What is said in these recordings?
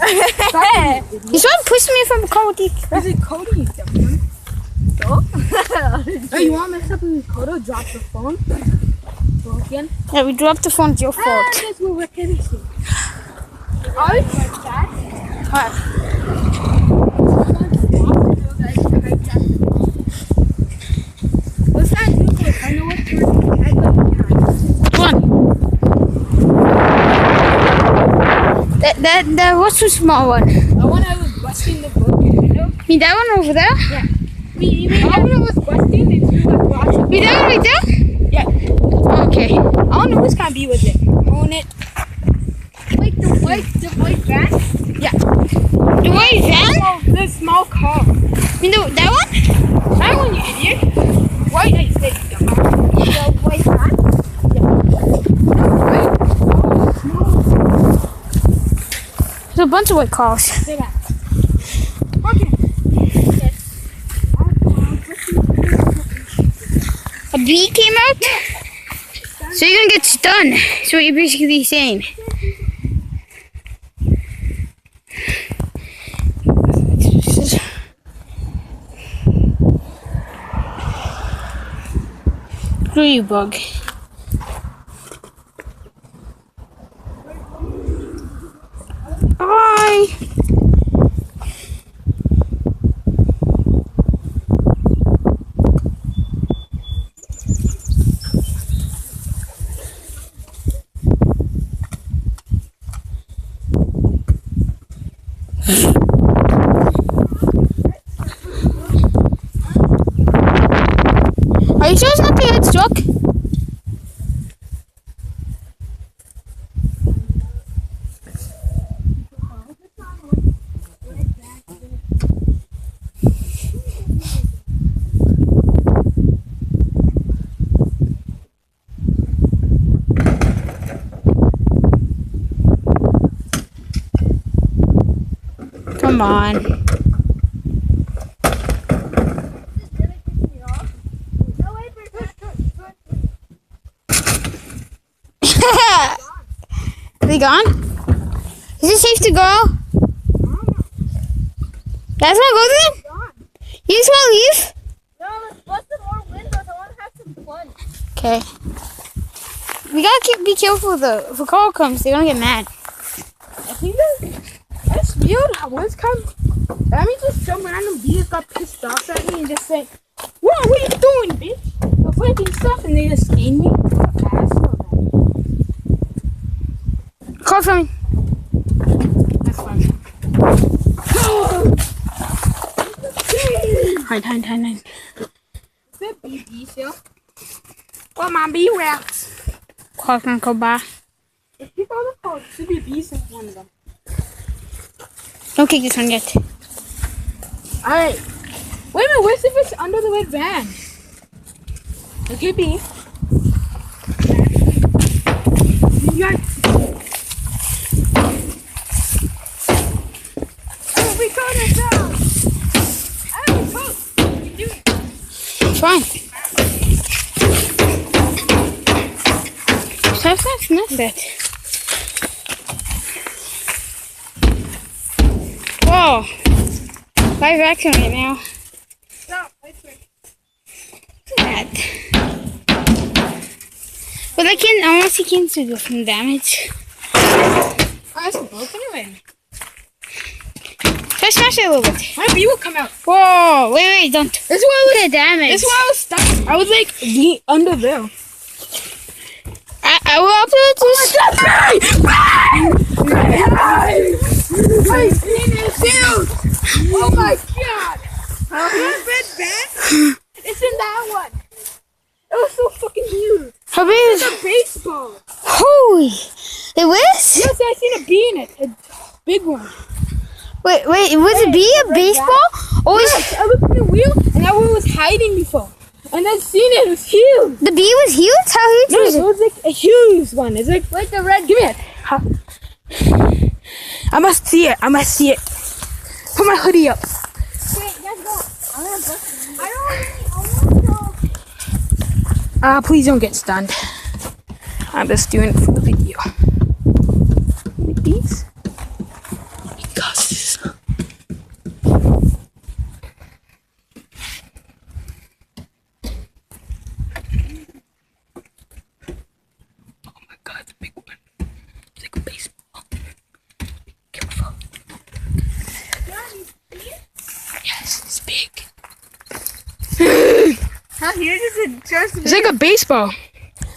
You trying to push me from Cody. Is it Cody? Hey, you want to mess up with Cody? Drop the phone? Broken? Yeah, we dropped the phone. It's your fault. That's what we're getting to. Alright. What's that new place? I know what turn. One. That was too small one. The one I was busting the book, you know? Me, that one over there? Yeah. You mean that one was busting and you got brought. Me, that one right there? Yeah. Okay. I don't know who's gonna be with it. Own it. Like the white van? Yeah. The white van? The small car. You know that one? That one, you idiot. White, I said, dumbass. The white van? There's a bunch of white cars. Say that. Okay. A bee came out? So you're gonna get stunned. That's what you're basically saying. Screw you, bug. Bye. Are you sure it's not the head struck? Come on. Are they gone? Is it safe to go? That's not go then? You just want to leave? No, let's bust some more windows. I want to have some fun. Okay. We gotta be careful though. If a call comes, they're gonna get mad. I think that's weird. How once come, I mean, just some random bees got pissed off at me and just said, "What are you doing, bitch? The flipping stuff," and they just scared me. Call from me. That's fine. Hide. Is that bees here? Oh, my bee rats. Call can go by. If people are called, there should be bees in one of them. Don't kick this one yet. Alright. Wait a minute, where's if it's under the red van? It could be. You got. Oh, we got it down! I don't know. You do it. Fine. That's not bad. Whoa. Live action right now. Stop, wait for it. Bad. But I want to see Kins to do some damage. Oh, that's broken anyway. Try smash it a little bit. My bee will come out. Whoa, wait, don't. This is why I was. Look at the damage. This is why I was stuck. I was like under there. I will upload this. My skin is huge! Oh my god! That red van? It's in that one. It was so fucking huge. How big is It's a baseball. Holy. It was? Yes, I seen a bee in it. A big one. Wait, was it be a baseball? Or was Yes, I looked in the wheel and that one was hiding before. And then seen it was huge. the bee was huge? How huge No, was it it? was like a huge one. It's like the red. Give me it. I must see it. I must see it. Put my hoodie up. Wait, let's go. I'm gonna bust it. I don't know. Please don't get stunned. I'm just doing it for the video. Like these. Huh? Here just show us the It's like a baseball.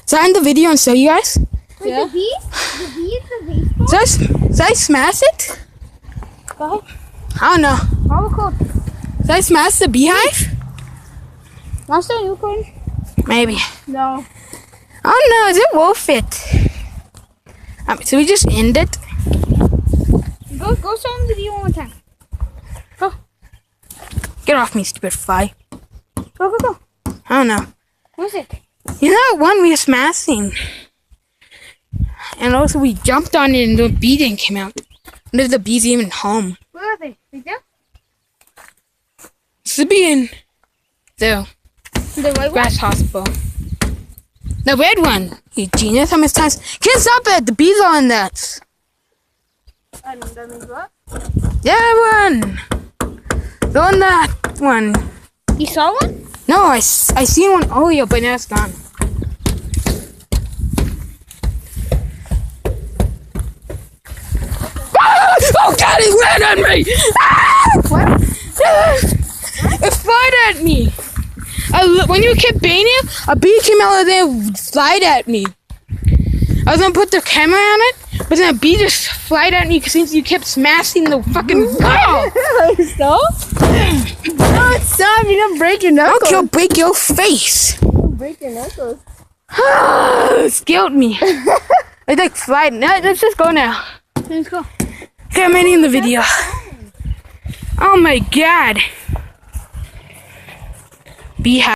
So I end the video and show you guys. Wait, Yeah. the bee? The bee is the baseball? Should I smash it? Go ahead. I don't know. How cool. Should I smash the beehive? Monster unicorn? Maybe. No. I don't know. Is it worth it? So we just end it. Go show him the bee one more time. Go. Get off me, stupid fly. Go. I don't know. What is it? You know that one we were smashing? And also we jumped on it and the bee didn't come out. And if the bee's even home. Where are they? Right there? It's the bee in the The white one? grass hospital. The red one. You genius, how much times? Can't stop it! The bees are on that. And that means what? Yeah, one. The one that one. You saw one? No, I seen one earlier, but now it's gone. Oh God, it ran at me! Ah! What? It fired at me. When you kept banging, a bee came out of there and flied at me. I was gonna put the camera on it, but then a bee just flied at me because you kept smashing the fucking wall. Stop? No, stop. You're gonna break your I'll knuckles. break your face. You're gonna break your knuckles. It scared me. It's like flying. No, let's just go now. Let's go. Okay, I'm ending the video. Oh my God. Beehive.